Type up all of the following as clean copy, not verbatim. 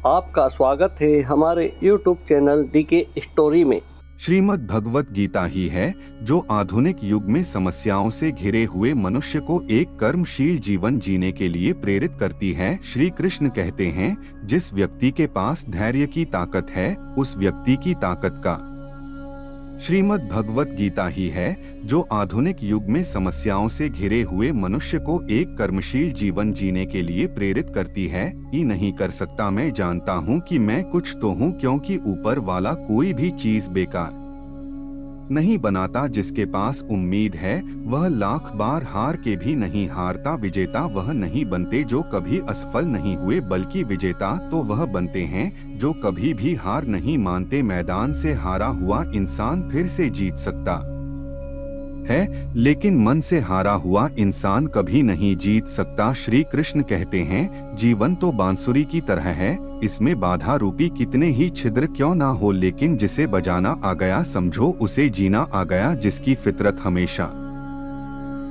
आपका स्वागत है हमारे YouTube चैनल डीके स्टोरी में। श्रीमद् भगवत गीता ही है जो आधुनिक युग में समस्याओं से घिरे हुए मनुष्य को एक कर्मशील जीवन जीने के लिए प्रेरित करती है। श्री कृष्ण कहते हैं, जिस व्यक्ति के पास धैर्य की ताकत है उस व्यक्ति की ताकत का। श्रीमद् भगवत गीता ही है जो आधुनिक युग में समस्याओं से घिरे हुए मनुष्य को एक कर्मशील जीवन जीने के लिए प्रेरित करती है। ही नहीं कर सकता, मैं जानता हूँ कि मैं कुछ तो हूँ, क्योंकि ऊपर वाला कोई भी चीज बेकार नहीं बनाता। जिसके पास उम्मीद है वह लाख बार हार के भी नहीं हारता। विजेता वह नहीं बनते जो कभी असफल नहीं हुए, बल्कि विजेता तो वह बनते हैं जो कभी भी हार नहीं मानते। मैदान से हारा हुआ इंसान फिर से जीत सकता है, लेकिन मन से हारा हुआ इंसान कभी नहीं जीत सकता। श्री कृष्ण कहते हैं, जीवन तो बांसुरी की तरह है, इसमें बाधा रूपी कितने ही छिद्र क्यों ना हो, लेकिन जिसे बजाना आ गया समझो उसे जीना आ गया। जिसकी फितरत हमेशा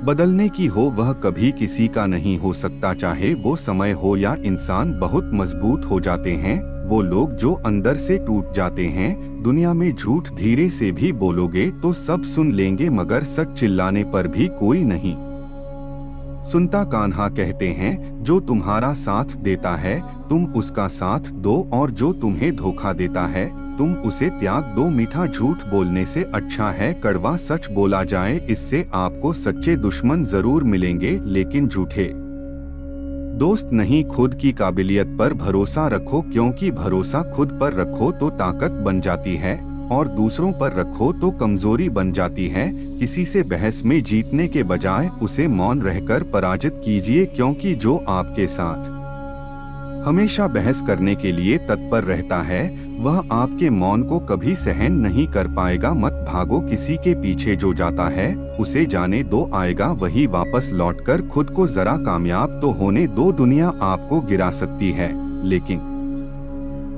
बदलने की हो वह कभी किसी का नहीं हो सकता, चाहे वो समय हो या इंसान। बहुत मजबूत हो जाते हैं वो लोग जो अंदर से टूट जाते हैं। दुनिया में झूठ धीरे से भी बोलोगे तो सब सुन लेंगे, मगर सच चिल्लाने पर भी कोई नहीं सुनता। कान्हा कहते हैं, जो तुम्हारा साथ देता है तुम उसका साथ दो, और जो तुम्हें धोखा देता है तुम उसे त्याग दो। मीठा झूठ बोलने से अच्छा है कड़वा सच बोला जाए, इससे आपको सच्चे दुश्मन जरूर मिलेंगे लेकिन झूठे दोस्त नहीं। खुद की काबिलियत पर भरोसा रखो, क्योंकि भरोसा खुद पर रखो तो ताकत बन जाती है और दूसरों पर रखो तो कमजोरी बन जाती है। किसी से बहस में जीतने के बजाय उसे मौन रहकर पराजित कीजिए, क्योंकि जो आपके साथ हमेशा बहस करने के लिए तत्पर रहता है वह आपके मौन को कभी सहन नहीं कर पाएगा। मत भागो किसी के पीछे, जो जाता है उसे जाने दो, आएगा वही वापस लौटकर। खुद को जरा कामयाब तो होने दो, दुनिया आपको गिरा सकती है लेकिन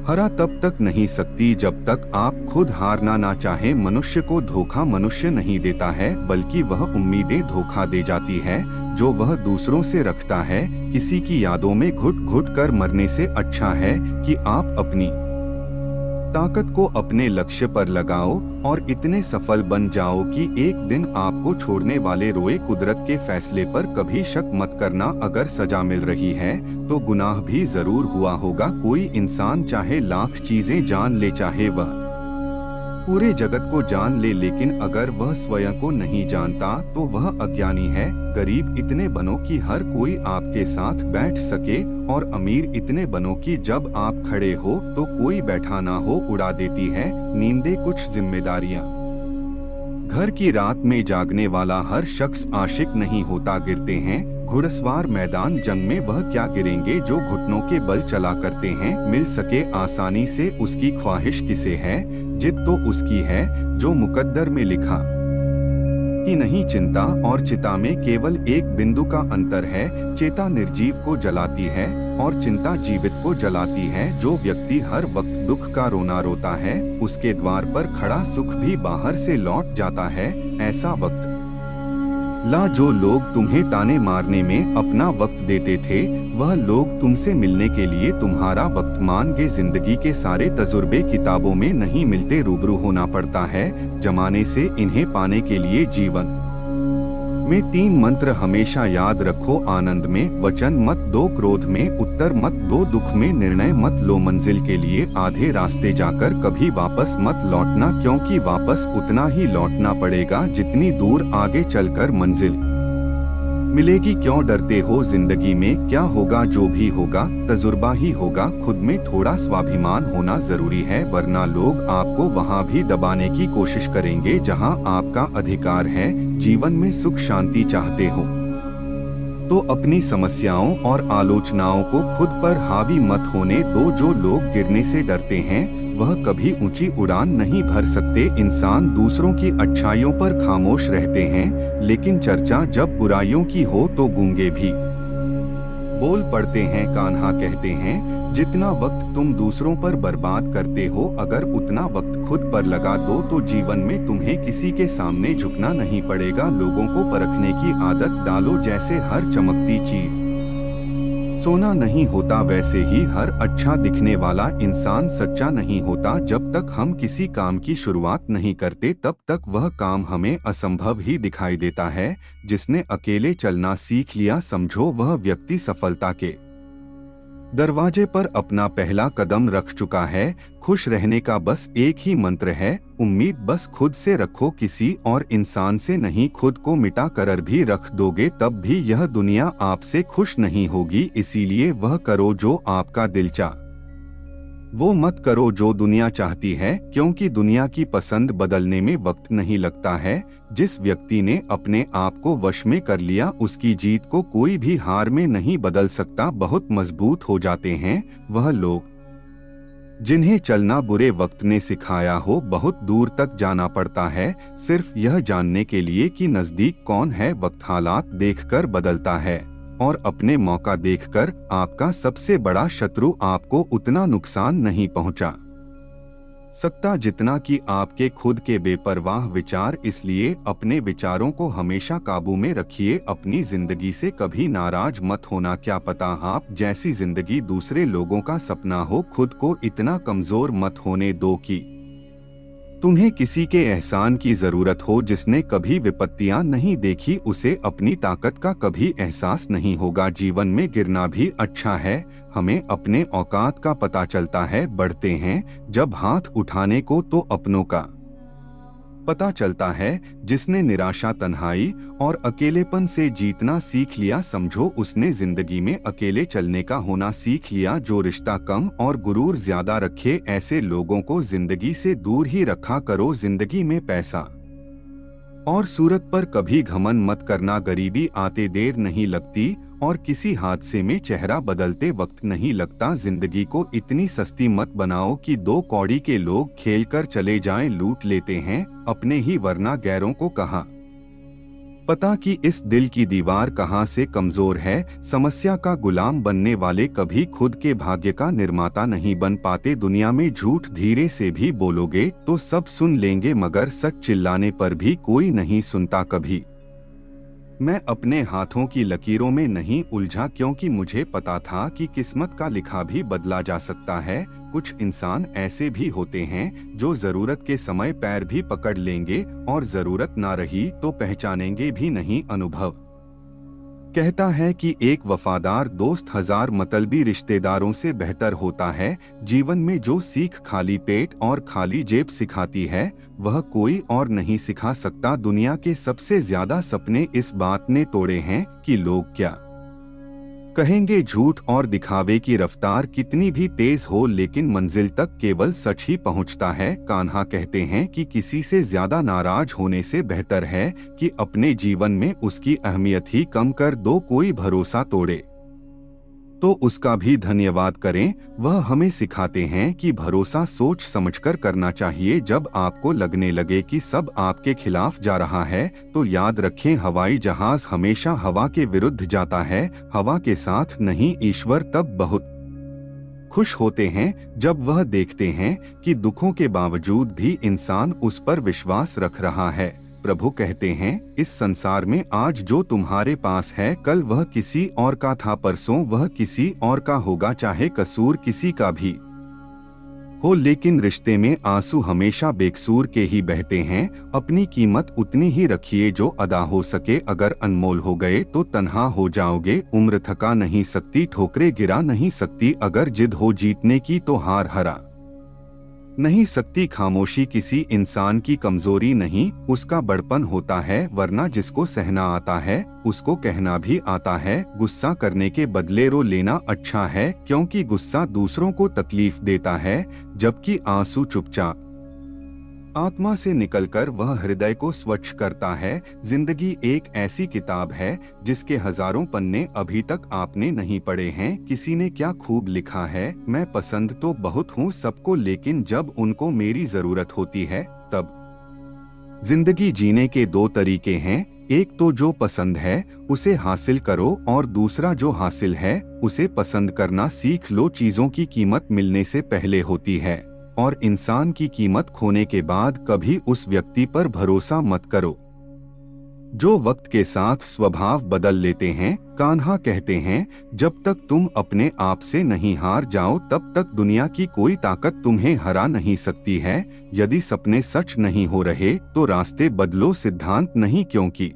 हरा तब तक नहीं सकती जब तक आप खुद हारना ना चाहे। मनुष्य को धोखा मनुष्य नहीं देता है, बल्कि वह उम्मीदें धोखा दे जाती है जो वह दूसरों से रखता है। किसी की यादों में घुट घुट कर मरने से अच्छा है कि आप अपनी ताकत को अपने लक्ष्य पर लगाओ और इतने सफल बन जाओ कि एक दिन आपको छोड़ने वाले रोए। कुदरत के फैसले पर कभी शक मत करना, अगर सजा मिल रही है तो गुनाह भी जरूर हुआ होगा। कोई इंसान चाहे लाख चीजें जान ले, चाहे वह पूरे जगत को जान ले, लेकिन अगर वह स्वयं को नहीं जानता तो वह अज्ञानी है। गरीब इतने बनो कि हर कोई आपके साथ बैठ सके, और अमीर इतने बनो कि जब आप खड़े हो तो कोई बैठा ना हो। उड़ा देती है नींदें कुछ जिम्मेदारियां। घर की रात में जागने वाला हर शख्स आशिक नहीं होता। गिरते हैं घुड़सवार मैदान जंग में, वह क्या गिरेंगे जो घुटनों के बल चला करते हैं। मिल सके आसानी से उसकी ख्वाहिश किसे है, जिद तो उसकी है जो मुकद्दर में लिखा ही नहीं। चिंता और चिता में केवल एक बिंदु का अंतर है, चेता निर्जीव को जलाती है और चिंता जीवित को जलाती है। जो व्यक्ति हर वक्त दुख का रोना रोता है उसके द्वार पर खड़ा सुख भी बाहर से लौट जाता है। ऐसा वक्त ला जो लोग तुम्हें ताने मारने में अपना वक्त देते थे, वह लोग तुमसे मिलने के लिए तुम्हारा वक्त मान गए। जिंदगी के सारे तजुर्बे किताबों में नहीं मिलते, रूबरू होना पड़ता है जमाने से। इन्हें पाने के लिए जीवन में 3 मंत्र हमेशा याद रखो। आनंद में वचन मत दो, क्रोध में उत्तर मत दो, दुख में निर्णय मत लो। मंजिल के लिए आधे रास्ते जाकर कभी वापस मत लौटना, क्योंकि वापस उतना ही लौटना पड़ेगा जितनी दूर आगे चलकर मंजिल मिलेगी। क्यों डरते हो, जिंदगी में क्या होगा जो भी होगा तजुर्बा ही होगा। खुद में थोड़ा स्वाभिमान होना जरूरी है, वरना लोग आपको वहाँ भी दबाने की कोशिश करेंगे जहाँ आपका अधिकार है। जीवन में सुख शांति चाहते हो तो अपनी समस्याओं और आलोचनाओं को खुद पर हावी मत होने दो। जो लोग गिरने से डरते हैं वह कभी ऊंची उड़ान नहीं भर सकते। इंसान दूसरों की अच्छाइयों पर खामोश रहते हैं, लेकिन चर्चा जब बुराइयों की हो तो गूंगे भी बोल पड़ते हैं। कान्हा कहते हैं, जितना वक्त तुम दूसरों पर बर्बाद करते हो अगर उतना वक्त खुद पर लगा दो तो जीवन में तुम्हें किसी के सामने झुकना नहीं पड़ेगा। लोगों को परखने की आदत डालो, जैसे हर चमकती चीज सोना नहीं होता, वैसे ही हर अच्छा दिखने वाला इंसान सच्चा नहीं होता। जब तक हम किसी काम की शुरुआत नहीं करते तब तक वह काम हमें असंभव ही दिखाई देता है। जिसने अकेले चलना सीख लिया, समझो वह व्यक्ति सफलता के दरवाजे पर अपना पहला कदम रख चुका है। खुश रहने का बस एक ही मंत्र है, उम्मीद बस खुद से रखो, किसी और इंसान से नहीं। खुद को मिटा कर भी रख दोगे तब भी यह दुनिया आपसे खुश नहीं होगी। इसीलिए वह करो जो आपका दिल चाहे, वो मत करो जो दुनिया चाहती है, क्योंकि दुनिया की पसंद बदलने में वक्त नहीं लगता है। जिस व्यक्ति ने अपने आप को वश में कर लिया, उसकी जीत को कोई भी हार में नहीं बदल सकता। बहुत मजबूत हो जाते हैं वह लोग जिन्हें चलना बुरे वक्त ने सिखाया हो। बहुत दूर तक जाना पड़ता है सिर्फ यह जानने के लिए कि नजदीक कौन है। वक्त हालात देखकर बदलता है और अपने मौका देखकर। आपका सबसे बड़ा शत्रु आपको उतना नुकसान नहीं पहुंचा सकता जितना कि आपके खुद के बेपरवाह विचार। इसलिए अपने विचारों को हमेशा काबू में रखिए। अपनी जिंदगी से कभी नाराज मत होना। क्या पता आप जैसी जिंदगी दूसरे लोगों का सपना हो। खुद को इतना कमजोर मत होने दो कि तुम्हें किसी के एहसान की जरूरत हो। जिसने कभी विपत्तियां नहीं देखी, उसे अपनी ताकत का कभी एहसास नहीं होगा। जीवन में गिरना भी अच्छा है, हमें अपने औकात का पता चलता है। बढ़ते हैं जब हाथ उठाने को तो अपनों का पता चलता है। जिसने निराशा, तन्हाई और अकेलेपन से जीतना सीख लिया, समझो उसने जिंदगी में अकेले चलने का होना सीख लिया। जो रिश्ता कम और गुरूर ज्यादा रखे, ऐसे लोगों को जिंदगी से दूर ही रखा करो। जिंदगी में पैसा और सूरत पर कभी घमंड मत करना। गरीबी आते देर नहीं लगती और किसी हादसे में चेहरा बदलते वक्त नहीं लगता। जिंदगी को इतनी सस्ती मत बनाओ कि दो कौड़ी के लोग खेलकर चले जाएं। लूट लेते हैं अपने ही, वरना गैरों को कहाँ पता कि इस दिल की दीवार कहाँ से कमजोर है। समस्या का गुलाम बनने वाले कभी खुद के भाग्य का निर्माता नहीं बन पाते। दुनिया में झूठ धीरे से भी बोलोगे तो सब सुन लेंगे, मगर सच चिल्लाने पर भी कोई नहीं सुनता कभी। मैं अपने हाथों की लकीरों में नहीं उलझा, क्योंकि मुझे पता था कि किस्मत का लिखा भी बदला जा सकता है। कुछ इंसान ऐसे भी होते हैं जो जरूरत के समय पैर भी पकड़ लेंगे और जरूरत ना रही तो पहचानेंगे भी नहीं। अनुभव कहता है कि एक वफादार दोस्त हजार मतलबी रिश्तेदारों से बेहतर होता है। जीवन में जो सीख खाली पेट और खाली जेब सिखाती है, वह कोई और नहीं सिखा सकता। दुनिया के सबसे ज्यादा सपने इस बात ने तोड़े हैं कि लोग क्या कहेंगे। झूठ और दिखावे की रफ्तार कितनी भी तेज हो, लेकिन मंजिल तक केवल सच ही पहुंचता है। कान्हा कहते हैं कि किसी से ज्यादा नाराज होने से बेहतर है कि अपने जीवन में उसकी अहमियत ही कम कर दो। कोई भरोसा तोड़े तो उसका भी धन्यवाद करें। वह हमें सिखाते हैं कि भरोसा सोच समझकर करना चाहिए। जब आपको लगने लगे कि सब आपके खिलाफ जा रहा है, तो याद रखें हवाई जहाज हमेशा हवा के विरुद्ध जाता है, हवा के साथ नहीं। ईश्वर तब बहुत खुश होते हैं जब वह देखते हैं कि दुखों के बावजूद भी इंसान उस पर विश्वास रख रहा है। प्रभु कहते हैं, इस संसार में आज जो तुम्हारे पास है, कल वह किसी और का था, परसों वह किसी और का होगा। चाहे कसूर किसी का भी हो, लेकिन रिश्ते में आंसू हमेशा बेकसूर के ही बहते हैं। अपनी कीमत उतनी ही रखिए जो अदा हो सके। अगर अनमोल हो गए तो तन्हा हो जाओगे। उम्र थका नहीं सकती, ठोकरें गिरा नहीं सकती। अगर जिद हो जीतने की तो हार हरा नहीं सकती। खामोशी किसी इंसान की कमजोरी नहीं, उसका बड़पन होता है। वरना जिसको सहना आता है उसको कहना भी आता है। गुस्सा करने के बदले रो लेना अच्छा है, क्योंकि गुस्सा दूसरों को तकलीफ देता है, जबकि आंसू चुपचाप आत्मा से निकलकर वह हृदय को स्वच्छ करता है। जिंदगी एक ऐसी किताब है जिसके हजारों पन्ने अभी तक आपने नहीं पढ़े हैं। किसी ने क्या खूब लिखा है, मैं पसंद तो बहुत हूँ सबको, लेकिन जब उनको मेरी जरूरत होती है तब। जिंदगी जीने के दो तरीके हैं, एक तो जो पसंद है उसे हासिल करो, और दूसरा जो हासिल है उसे पसंद करना सीख लो। चीजों की कीमत मिलने से पहले होती है, और इंसान की कीमत खोने के बाद। कभी उस व्यक्ति पर भरोसा मत करो जो वक्त के साथ स्वभाव बदल लेते हैं। कान्हा कहते हैं, जब तक तुम अपने आप से नहीं हार जाओ तब तक दुनिया की कोई ताकत तुम्हें हरा नहीं सकती है। यदि सपने सच नहीं हो रहे तो रास्ते बदलो, सिद्धांत नहीं। क्योंकि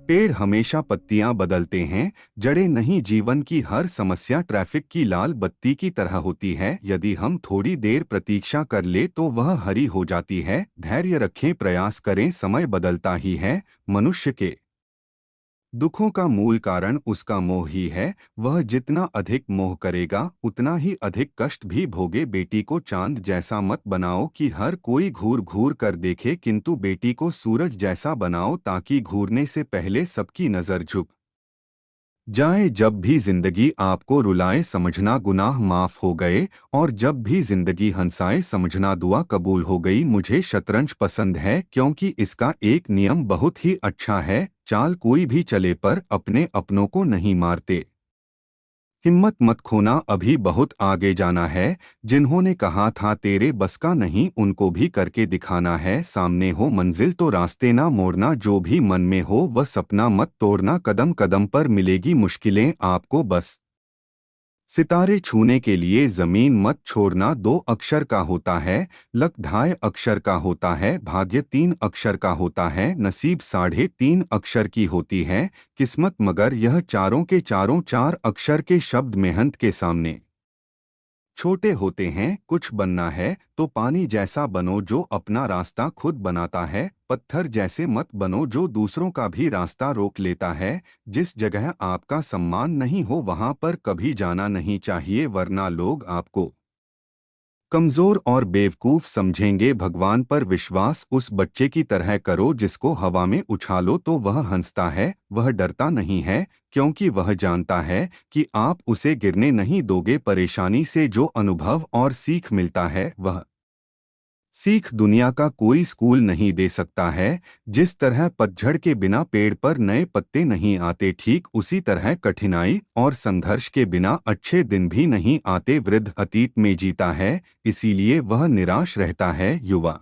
पेड़ हमेशा पत्तियां बदलते हैं, जड़ें नहीं। जीवन की हर समस्या ट्रैफिक की लाल बत्ती की तरह होती है। यदि हम थोड़ी देर प्रतीक्षा कर ले तो वह हरी हो जाती है। धैर्य रखें, प्रयास करें, समय बदलता ही है। मनुष्य के दुखों का मूल कारण उसका मोह ही है। वह जितना अधिक मोह करेगा उतना ही अधिक कष्ट भी भोगे। बेटी को चांद जैसा मत बनाओ कि हर कोई घूर घूर कर देखे, किंतु बेटी को सूरज जैसा बनाओ ताकि घूरने से पहले सबकी नजर झुक जाए। जब भी जिंदगी आपको रुलाए समझना गुनाह माफ हो गए, और जब भी जिंदगी हंसाए समझना दुआ कबूल हो गई। मुझे शतरंज पसंद है क्योंकि इसका एक नियम बहुत ही अच्छा है, चाल कोई भी चले पर अपने अपनों को नहीं मारते। हिम्मत मत खोना, अभी बहुत आगे जाना है। जिन्होंने कहा था तेरे बस का नहीं, उनको भी करके दिखाना है। सामने हो मंजिल तो रास्ते ना मोड़ना, जो भी मन में हो वह सपना मत तोड़ना। कदम कदम पर मिलेगी मुश्किलें आपको, बस सितारे छूने के लिए जमीन मत छोड़ना। 2 अक्षर का होता है, लक 2.5 अक्षर का होता है, भाग्य 3 अक्षर का होता है, नसीब 3.5 अक्षर की होती है, किस्मत मगर यह चारों के चारों 4 अक्षर के शब्द मेहनत के सामने छोटे होते हैं। कुछ बनना है तो पानी जैसा बनो जो अपना रास्ता खुद बनाता है। पत्थर जैसे मत बनो जो दूसरों का भी रास्ता रोक लेता है। जिस जगह आपका सम्मान नहीं हो वहां पर कभी जाना नहीं चाहिए, वरना लोग आपको कमजोर और बेवकूफ समझेंगे। भगवान पर विश्वास उस बच्चे की तरह करो जिसको हवा में उछालो तो वह हंसता है। वह डरता नहीं है क्योंकि वह जानता है कि आप उसे गिरने नहीं दोगे। परेशानी से जो अनुभव और सीख मिलता है वह सीख दुनिया का कोई स्कूल नहीं दे सकता है। जिस तरह पतझड़ के बिना पेड़ पर नए पत्ते नहीं आते, ठीक उसी तरह कठिनाई और संघर्ष के बिना अच्छे दिन भी नहीं आते। वृद्ध अतीत में जीता है इसीलिए वह निराश रहता है, युवा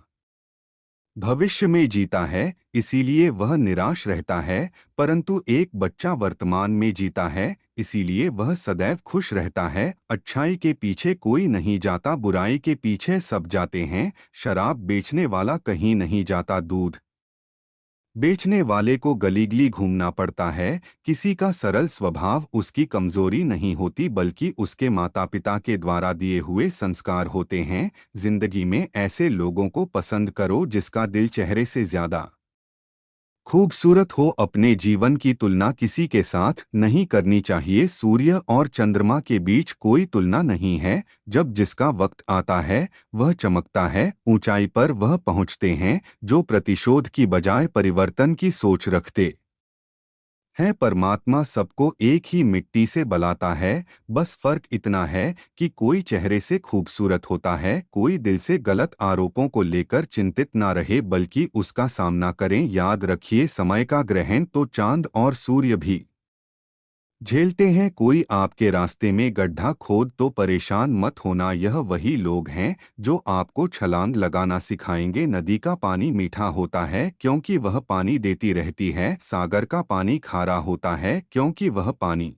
भविष्य में जीता है इसीलिए वह निराश रहता है, परंतु एक बच्चा वर्तमान में जीता है इसीलिए वह सदैव खुश रहता है। अच्छाई के पीछे कोई नहीं जाता, बुराई के पीछे सब जाते हैं। शराब बेचने वाला कहीं नहीं जाता, दूध बेचने वाले को गली-गली घूमना पड़ता है। किसी का सरल स्वभाव उसकी कमजोरी नहीं होती बल्कि उसके माता पिता के द्वारा दिए हुए संस्कार होते हैं। जिंदगी में ऐसे लोगों को पसंद करो जिसका दिल चेहरे से ज्यादा खूबसूरत हो। अपने जीवन की तुलना किसी के साथ नहीं करनी चाहिए। सूर्य और चंद्रमा के बीच कोई तुलना नहीं है। जब जिसका वक्त आता है वह चमकता है, ऊंचाई पर वह पहुंचते हैं जो प्रतिशोध की बजाय परिवर्तन की सोच रखते है। परमात्मा सबको एक ही मिट्टी से बनाता है, बस फर्क इतना है कि कोई चेहरे से खूबसूरत होता है। कोई दिल से गलत आरोपों को लेकर चिंतित ना रहे बल्कि उसका सामना करें। याद रखिए, समय का ग्रहण तो चांद और सूर्य भी झेलते हैं। कोई आपके रास्ते में गड्ढा खोद तो परेशान मत होना, यह वही लोग हैं जो आपको छलांग लगाना सिखाएंगे। नदी का पानी मीठा होता है क्योंकि वह पानी देती रहती है। सागर का पानी खारा होता है क्योंकि वह पानी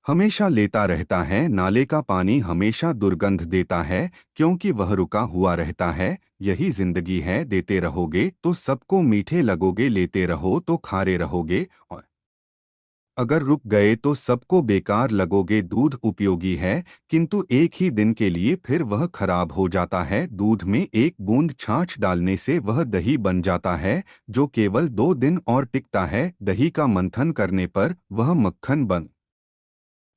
हमेशा लेता रहता है। नाले का पानी हमेशा दुर्गंध देता है क्योंकि वह रुका हुआ रहता है। यही जिंदगी है, देते रहोगे तो सबको मीठे लगोगे, लेते रहो तो खारे रहोगे, और अगर रुक गए तो सबको बेकार लगोगे। दूध उपयोगी है किंतु एक ही दिन के लिए फिर वह खराब हो जाता है। दूध में एक बूंद छाछ डालने से वह दही बन जाता है जो केवल 2 दिन और टिकता है। दही का मंथन करने पर वह मक्खन बन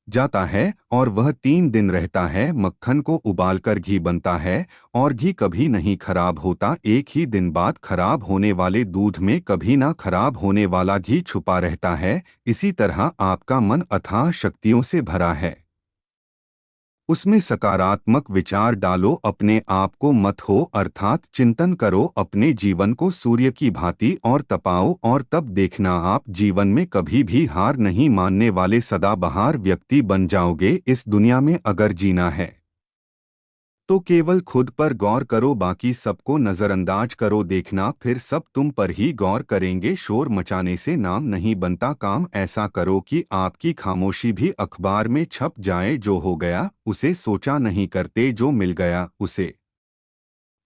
जाता है और वह 3 दिन रहता है। मक्खन को उबालकर घी बनता है और घी कभी नहीं खराब होता। एक ही दिन बाद खराब होने वाले दूध में कभी ना खराब होने वाला घी छुपा रहता है। इसी तरह आपका मन अथाह शक्तियों से भरा है, उसमें सकारात्मक विचार डालो। अपने आप को मत हो अर्थात चिंतन करो। अपने जीवन को सूर्य की भांति और तपाओ और तब देखना आप जीवन में कभी भी हार नहीं मानने वाले सदाबहार व्यक्ति बन जाओगे। इस दुनिया में अगर जीना है तो केवल खुद पर गौर करो, बाकी सबको नजरअंदाज करो। देखना फिर सब तुम पर ही गौर करेंगे। शोर मचाने से नाम नहीं बनता, काम ऐसा करो कि आपकी खामोशी भी अखबार में छप जाए। जो हो गया उसे सोचा नहीं करते, जो मिल गया उसे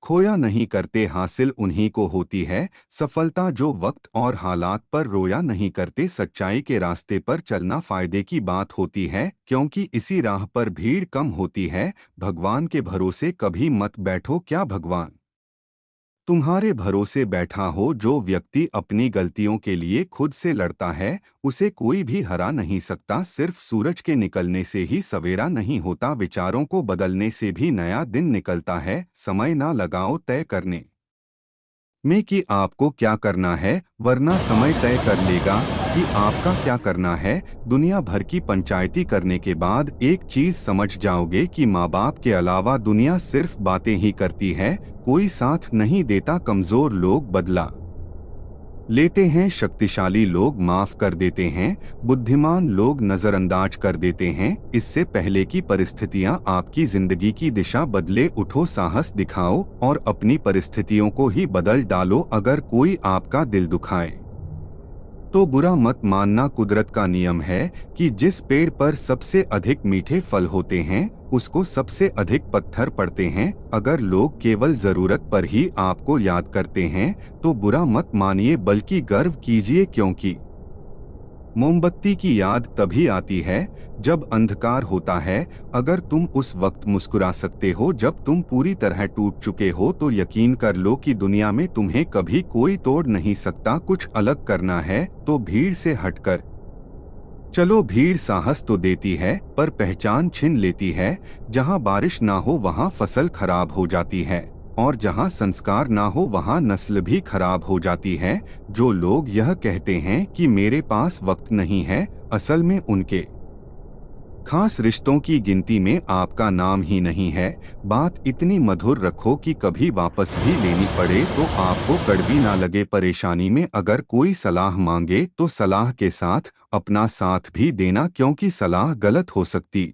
खोया नहीं करते। हासिल उन्हीं को होती है सफलता जो वक्त और हालात पर रोया नहीं करते। सच्चाई के रास्ते पर चलना फायदे की बात होती है, क्योंकि इसी राह पर भीड़ कम होती है। भगवान के भरोसे कभी मत बैठो, क्या भगवान तुम्हारे भरोसे बैठा हो? जो व्यक्ति अपनी गलतियों के लिए खुद से लड़ता है उसे कोई भी हरा नहीं सकता। सिर्फ सूरज के निकलने से ही सवेरा नहीं होता, विचारों को बदलने से भी नया दिन निकलता है। समय ना लगाओ तय करने में कि आपको क्या करना है, वरना समय तय कर लेगा कि आपका क्या करना है। दुनिया भर की पंचायती करने के बाद एक चीज समझ जाओगे कि माँ बाप के अलावा दुनिया सिर्फ बातें ही करती है, कोई साथ नहीं देता। कमजोर लोग बदला लेते हैं, शक्तिशाली लोग माफ कर देते हैं, बुद्धिमान लोग नजरअंदाज कर देते हैं। इससे पहले की परिस्थितियां आपकी जिंदगी की दिशा बदले, उठो, साहस दिखाओ और अपनी परिस्थितियों को ही बदल डालो। अगर कोई आपका दिल दुखाए तो बुरा मत मानना। कुदरत का नियम है कि जिस पेड़ पर सबसे अधिक मीठे फल होते हैं उसको सबसे अधिक पत्थर पड़ते हैं। अगर लोग केवल जरूरत पर ही आपको याद करते हैं तो बुरा मत मानिए, बल्कि गर्व कीजिए, क्योंकि मोमबत्ती की याद तभी आती है जब अंधकार होता है। अगर तुम उस वक्त मुस्कुरा सकते हो जब तुम पूरी तरह टूट चुके हो, तो यकीन कर लो कि दुनिया में तुम्हें कभी कोई तोड़ नहीं सकता। कुछ अलग करना है तो भीड़ से हटकर चलो। भीड़ साहस तो देती है पर पहचान छीन लेती है। जहां बारिश ना हो वहां फसल खराब हो जाती है, और जहां संस्कार ना हो वहां नस्ल भी खराब हो जाती है। जो लोग यह कहते हैं कि मेरे पास वक्त नहीं है, असल में उनके खास रिश्तों की गिनती में आपका नाम ही नहीं है। बात इतनी मधुर रखो कि कभी वापस भी लेनी पड़े तो आपको कड़वी ना लगे। परेशानी में अगर कोई सलाह मांगे तो सलाह के साथ अपना साथ भी देना, क्योंकि सलाह गलत हो सकती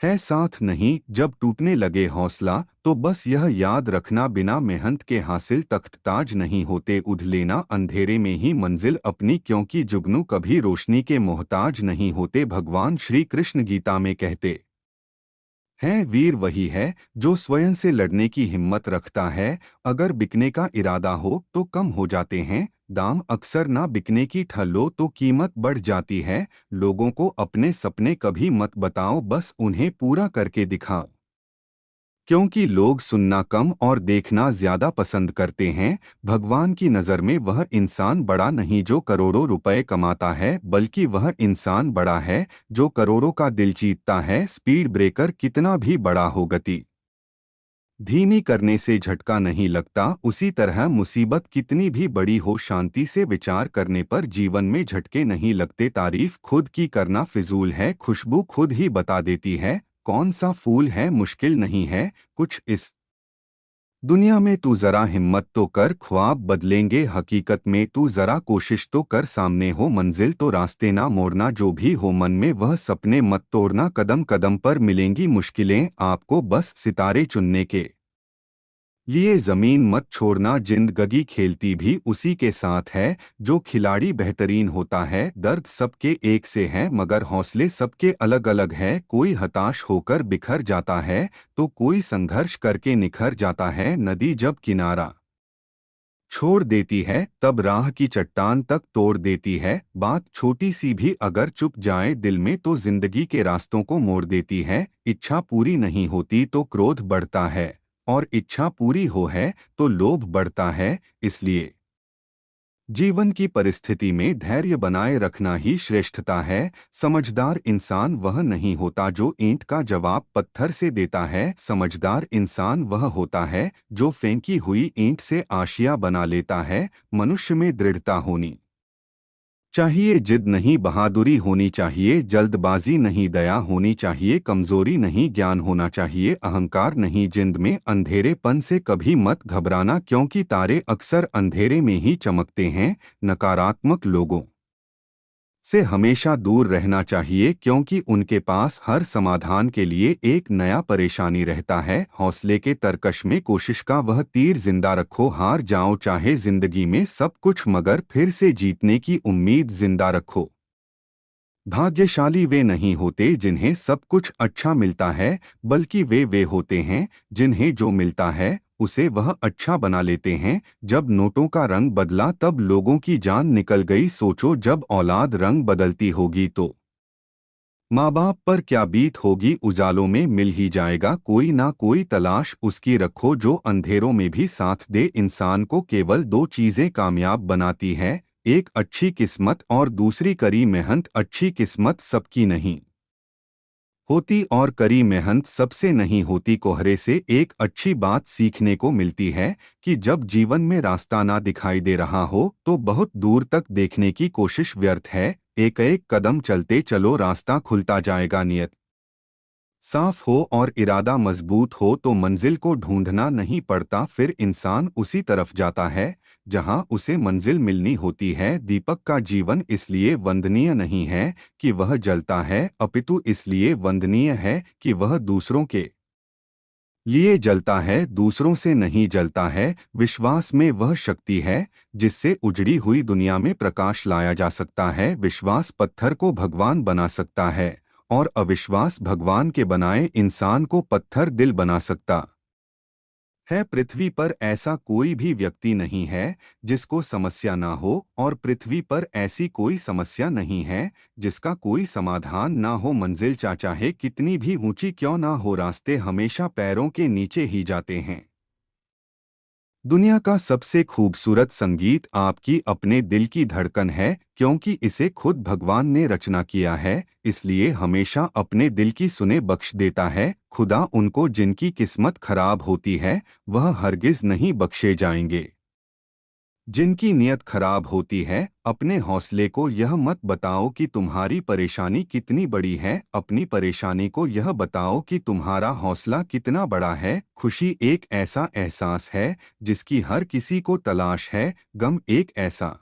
है, साथ नहीं। जब टूटने लगे हौसला तो बस यह याद रखना, बिना मेहनत के हासिल तख्त ताज नहीं होते। उध लेना अंधेरे में ही मंजिल अपनी, क्योंकि जुगनू कभी रोशनी के मोहताज नहीं होते। भगवान श्री कृष्ण गीता में कहते हैं, वीर वही है जो स्वयं से लड़ने की हिम्मत रखता है। अगर बिकने का इरादा हो तो कम हो जाते हैं दाम, अक्सर ना बिकने की ठल्लो तो कीमत बढ़ जाती है। लोगों को अपने सपने कभी मत बताओ, बस उन्हें पूरा करके दिखाओ, क्योंकि लोग सुनना कम और देखना ज्यादा पसंद करते हैं। भगवान की नज़र में वह इंसान बड़ा नहीं जो करोड़ों रुपए कमाता है, बल्कि वह इंसान बड़ा है जो करोड़ों का दिल जीतता है। स्पीड ब्रेकर कितना भी बड़ा हो, गति धीमी करने से झटका नहीं लगता। उसी तरह मुसीबत कितनी भी बड़ी हो, शांति से विचार करने पर जीवन में झटके नहीं लगते। तारीफ खुद की करना फिजूल है, खुशबू खुद ही बता देती है कौन सा फूल है। मुश्किल नहीं है कुछ इस दुनिया में, तू जरा हिम्मत तो कर, ख्वाब बदलेंगे हकीकत में। तू जरा कोशिश तो कर, सामने हो मंजिल तो रास्ते ना मोड़ना। जो भी हो मन में वह सपने मत तोड़ना, कदम कदम पर मिलेंगी मुश्किलें आपको, बस सितारे चुनने के लिए जमीन मत छोड़ना। जिंदगी खेलती भी उसी के साथ है जो खिलाड़ी बेहतरीन होता है। दर्द सबके एक से है मगर हौसले सबके अलग अलग है। कोई हताश होकर बिखर जाता है तो कोई संघर्ष करके निखर जाता है। नदी जब किनारा छोड़ देती है तब राह की चट्टान तक तोड़ देती है। बात छोटी सी भी अगर चुप जाए दिल में तो जिंदगी के रास्तों को मोड़ देती है। इच्छा पूरी नहीं होती तो क्रोध बढ़ता है, और इच्छा पूरी हो है तो लोभ बढ़ता है। इसलिए जीवन की परिस्थिति में धैर्य बनाए रखना ही श्रेष्ठता है। समझदार इंसान वह नहीं होता जो ईंट का जवाब पत्थर से देता है। समझदार इंसान वह होता है जो फेंकी हुई ईंट से आशिया बना लेता है। मनुष्य में दृढ़ता होनी चाहिए, जिद नहीं बहादुरी होनी चाहिए, जल्दबाजी नहीं दया होनी चाहिए, कमजोरी नहीं ज्ञान होना चाहिए, अहंकार नहीं। जिंद में अंधेरेपन से कभी मत घबराना, क्योंकि तारे अक्सर अंधेरे में ही चमकते हैं। नकारात्मक लोगों से हमेशा दूर रहना चाहिए, क्योंकि उनके पास हर समाधान के लिए एक नया परेशानी रहता है। हौसले के तरकश में कोशिश का वह तीर जिंदा रखो, हार जाओ चाहे जिंदगी में सब कुछ, मगर फिर से जीतने की उम्मीद जिंदा रखो। भाग्यशाली वे नहीं होते जिन्हें सब कुछ अच्छा मिलता है, बल्कि वे होते हैं जिन्हें जो मिलता है उसे वह अच्छा बना लेते हैं। जब नोटों का रंग बदला तब लोगों की जान निकल गई, सोचो जब औलाद रंग बदलती होगी तो माँ बाप पर क्या बीत होगी। उजालों में मिल ही जाएगा कोई ना कोई, तलाश उसकी रखो जो अंधेरों में भी साथ दे। इंसान को केवल दो चीजें कामयाब बनाती है, एक अच्छी किस्मत और दूसरी कड़ी मेहनत। अच्छी किस्मत सबकी नहीं होती और कड़ी मेहनत सबसे नहीं होती। कोहरे से एक अच्छी बात सीखने को मिलती है कि जब जीवन में रास्ता ना दिखाई दे रहा हो तो बहुत दूर तक देखने की कोशिश व्यर्थ है। एक एक कदम चलते चलो, रास्ता खुलता जाएगा। नियत साफ हो और इरादा मजबूत हो तो मंजिल को ढूंढना नहीं पड़ता, फिर इंसान उसी तरफ जाता है जहां उसे मंजिल मिलनी होती है। दीपक का जीवन इसलिए वंदनीय नहीं है कि वह जलता है, अपितु इसलिए वंदनीय है कि वह दूसरों के लिए जलता है, दूसरों से नहीं जलता है। विश्वास में वह शक्ति है जिससे उजड़ी हुई दुनिया में प्रकाश लाया जा सकता है। विश्वास पत्थर को भगवान बना सकता है और अविश्वास भगवान के बनाए इंसान को पत्थर दिल बना सकता है। पृथ्वी पर ऐसा कोई भी व्यक्ति नहीं है जिसको समस्या ना हो, और पृथ्वी पर ऐसी कोई समस्या नहीं है जिसका कोई समाधान ना हो। मंजिल चाहे कितनी भी ऊंची क्यों ना हो, रास्ते हमेशा पैरों के नीचे ही जाते हैं। दुनिया का सबसे खूबसूरत संगीत आपकी अपने दिल की धड़कन है, क्योंकि इसे खुद भगवान ने रचना किया है, इसलिए हमेशा अपने दिल की सुने बख्श देता है। खुदा उनको जिनकी किस्मत खराब होती है वह हरगिज नहीं बख्शे जाएंगे। जिनकी नीयत खराब होती है, अपने हौसले को यह मत बताओ कि तुम्हारी परेशानी कितनी बड़ी है, अपनी परेशानी को यह बताओ कि तुम्हारा हौसला कितना बड़ा है। खुशी एक ऐसा एहसास है जिसकी हर किसी को तलाश है, गम एक ऐसा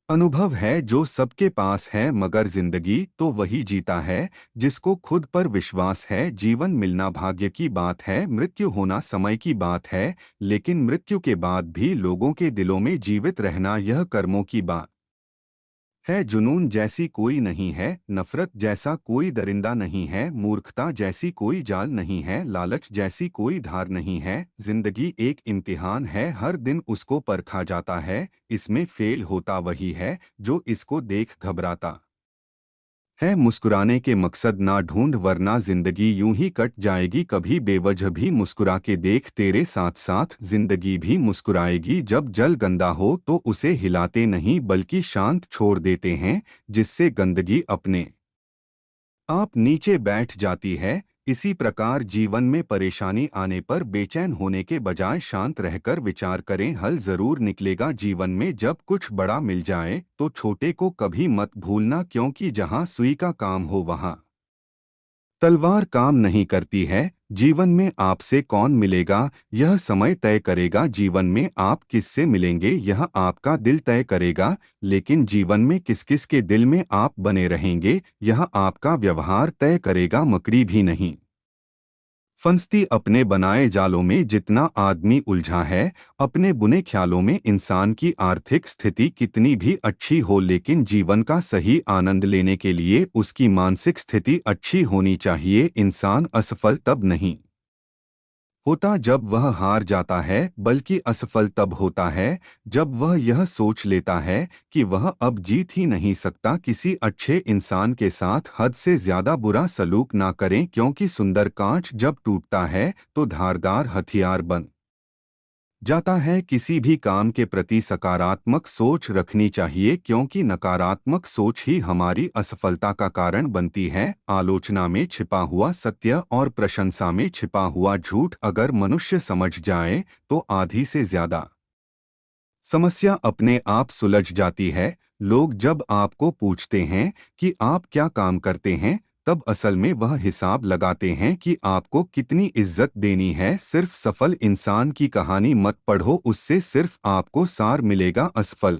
अनुभव है जो सबके पास है, मगर जिंदगी तो वही जीता है जिसको खुद पर विश्वास है। जीवन मिलना भाग्य की बात है, मृत्यु होना समय की बात है, लेकिन मृत्यु के बाद भी लोगों के दिलों में जीवित रहना यह कर्मों की बात है। जुनून जैसी कोई नहीं है, नफरत जैसा कोई दरिंदा नहीं है, मूर्खता जैसी कोई जाल नहीं है, लालच जैसी कोई धार नहीं है। जिंदगी एक इम्तिहान है, हर दिन उसको परखा जाता है, इसमें फेल होता वही है जो इसको देख घबराता है। मुस्कुराने के मकसद ना ढूंढ, वरना जिंदगी यूं ही कट जाएगी। कभी बेवजह भी मुस्कुरा के देख, तेरे साथ साथ जिंदगी भी मुस्कुराएगी। जब जल गंदा हो तो उसे हिलाते नहीं बल्कि शांत छोड़ देते हैं, जिससे गंदगी अपने आप नीचे बैठ जाती है। इसी प्रकार जीवन में परेशानी आने पर बेचैन होने के बजाय शांत रहकर विचार करें, हल जरूर निकलेगा। जीवन में जब कुछ बड़ा मिल जाए तो छोटे को कभी मत भूलना, क्योंकि जहां सुई का काम हो वहां तलवार काम नहीं करती है। जीवन में आपसे कौन मिलेगा यह समय तय करेगा, जीवन में आप किससे मिलेंगे यह आपका दिल तय करेगा, लेकिन जीवन में किस किस के दिल में आप बने रहेंगे यह आपका व्यवहार तय करेगा। मकड़ी भी नहीं फंसती अपने बनाए जालों में, जितना आदमी उलझा है अपने बुने ख्यालों में। इंसान की आर्थिक स्थिति कितनी भी अच्छी हो, लेकिन जीवन का सही आनंद लेने के लिए उसकी मानसिक स्थिति अच्छी होनी चाहिए। इंसान असफल तब नहीं होता जब वह हार जाता है, बल्कि असफल तब होता है जब वह यह सोच लेता है कि वह अब जीत ही नहीं सकता। किसी अच्छे इंसान के साथ हद से ज्यादा बुरा सलूक ना करें, क्योंकि सुंदर कांच जब टूटता है तो धारदार हथियार बन जाता है। किसी भी काम के प्रति सकारात्मक सोच रखनी चाहिए, क्योंकि नकारात्मक सोच ही हमारी असफलता का कारण बनती है। आलोचना में छिपा हुआ सत्य और प्रशंसा में छिपा हुआ झूठ अगर मनुष्य समझ जाए तो आधी से ज्यादा समस्या अपने आप सुलझ जाती है। लोग जब आपको पूछते हैं कि आप क्या काम करते हैं, तब असल में वह हिसाब लगाते हैं कि आपको कितनी इज्जत देनी है। सिर्फ सफल इंसान की कहानी मत पढ़ो, उससे सिर्फ आपको सार मिलेगा। असफल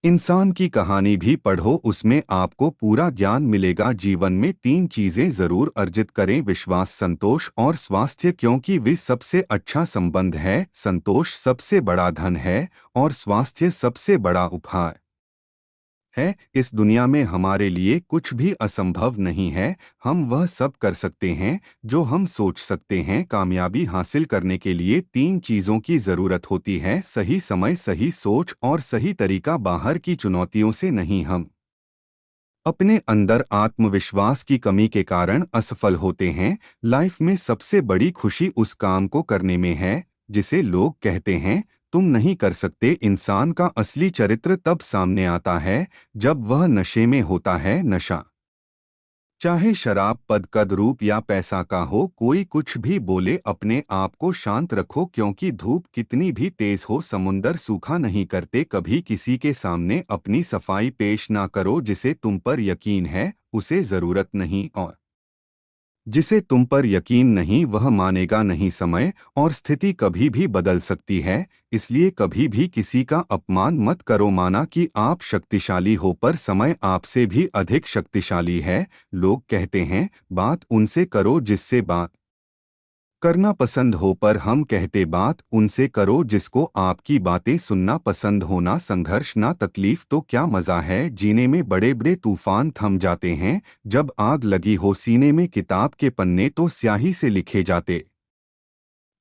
इंसान की कहानी भी पढ़ो, उसमें आपको पूरा ज्ञान मिलेगा। जीवन में 3 चीजें जरूर अर्जित करें: विश्वास, संतोष और स्वास्थ्य, क्योंकि वे सबसे अच्छा संबंध है। संतोष सबसे बड़ा धन है और स्वास्थ्य सबसे बड़ा उपहार है। इस दुनिया में हमारे लिए कुछ भी असंभव नहीं है। हम वह सब कर सकते हैं जो हम सोच सकते हैं। कामयाबी हासिल करने के लिए 3 चीजों की जरूरत होती है: सही समय, सही सोच और सही तरीका। बाहर की चुनौतियों से नहीं, हम अपने अंदर आत्मविश्वास की कमी के कारण असफल होते हैं। लाइफ में सबसे बड़ी खुशी उस काम को करने में है जिसे लोग कहते हैं तुम नहीं कर सकते। इंसान का असली चरित्र तब सामने आता है जब वह नशे में होता है। नशा चाहे शराब, पद, कद, रूप या पैसा का हो, कोई कुछ भी बोले, अपने आप को शांत रखो, क्योंकि धूप कितनी भी तेज हो, समुंदर सूखा नहीं करते। कभी किसी के सामने अपनी सफाई पेश ना करो। जिसे तुम पर यकीन है उसे जरूरत नहीं, और जिसे तुम पर यकीन नहीं वह मानेगा नहीं। समय और स्थिति कभी भी बदल सकती है, इसलिए कभी भी किसी का अपमान मत करो। माना कि आप शक्तिशाली हो, पर समय आपसे भी अधिक शक्तिशाली है। लोग कहते हैं बात उनसे करो जिससे बात करना पसंद हो, पर हम कहते बात उनसे करो जिसको आपकी बातें सुनना पसंद हो। ना संघर्ष ना तकलीफ तो क्या मजा है जीने में। बड़े बड़े तूफान थम जाते हैं जब आग लगी हो सीने में। किताब के पन्ने तो स्याही से लिखे जाते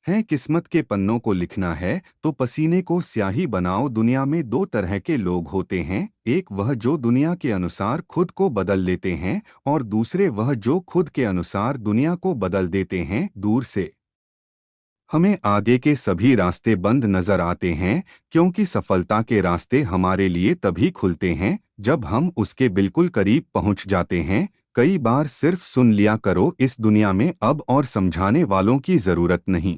हैं, किस्मत के पन्नों को लिखना है तो पसीने को स्याही बनाओ। दुनिया में 2 तरह के लोग होते हैं, एक वह जो दुनिया के अनुसार खुद को बदल लेते हैं, और दूसरे वह जो खुद के अनुसार दुनिया को बदल देते हैं। दूर से हमें आगे के सभी रास्ते बंद नजर आते हैं, क्योंकि सफलता के रास्ते हमारे लिए तभी खुलते हैं जब हम उसके बिल्कुल करीब पहुंच जाते हैं। कई बार सिर्फ सुन लिया करो, इस दुनिया में अब और समझाने वालों की जरूरत नहीं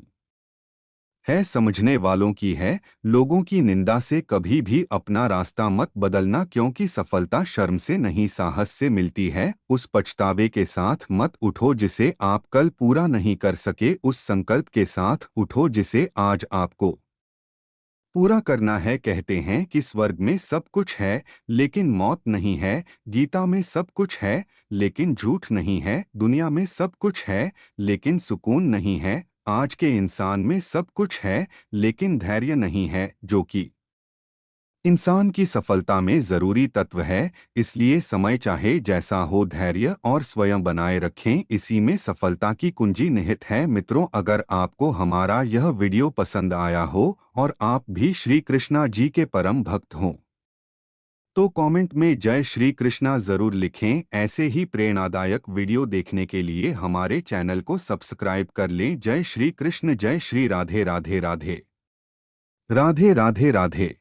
है, समझने वालों की है। लोगों की निंदा से कभी भी अपना रास्ता मत बदलना, क्योंकि सफलता शर्म से नहीं साहस से मिलती है। उस पछतावे के साथ मत उठो जिसे आप कल पूरा नहीं कर सके, उस संकल्प के साथ उठो जिसे आज आपको पूरा करना है। कहते हैं कि स्वर्ग में सब कुछ है लेकिन मौत नहीं है, गीता में सब कुछ है लेकिन झूठ नहीं है, दुनिया में सब कुछ है लेकिन सुकून नहीं है, आज के इंसान में सब कुछ है लेकिन धैर्य नहीं है, जो कि इंसान की सफलता में जरूरी तत्व है। इसलिए समय चाहे जैसा हो, धैर्य और स्वयं बनाए रखें, इसी में सफलता की कुंजी निहित है। मित्रों, अगर आपको हमारा यह वीडियो पसंद आया हो और आप भी श्री कृष्णा जी के परम भक्त हों तो कमेंट में जय श्री कृष्णा जरूर लिखें। ऐसे ही प्रेरणादायक वीडियो देखने के लिए हमारे चैनल को सब्सक्राइब कर लें। जय श्री कृष्ण, जय श्री राधे राधे राधे राधे राधे राधे।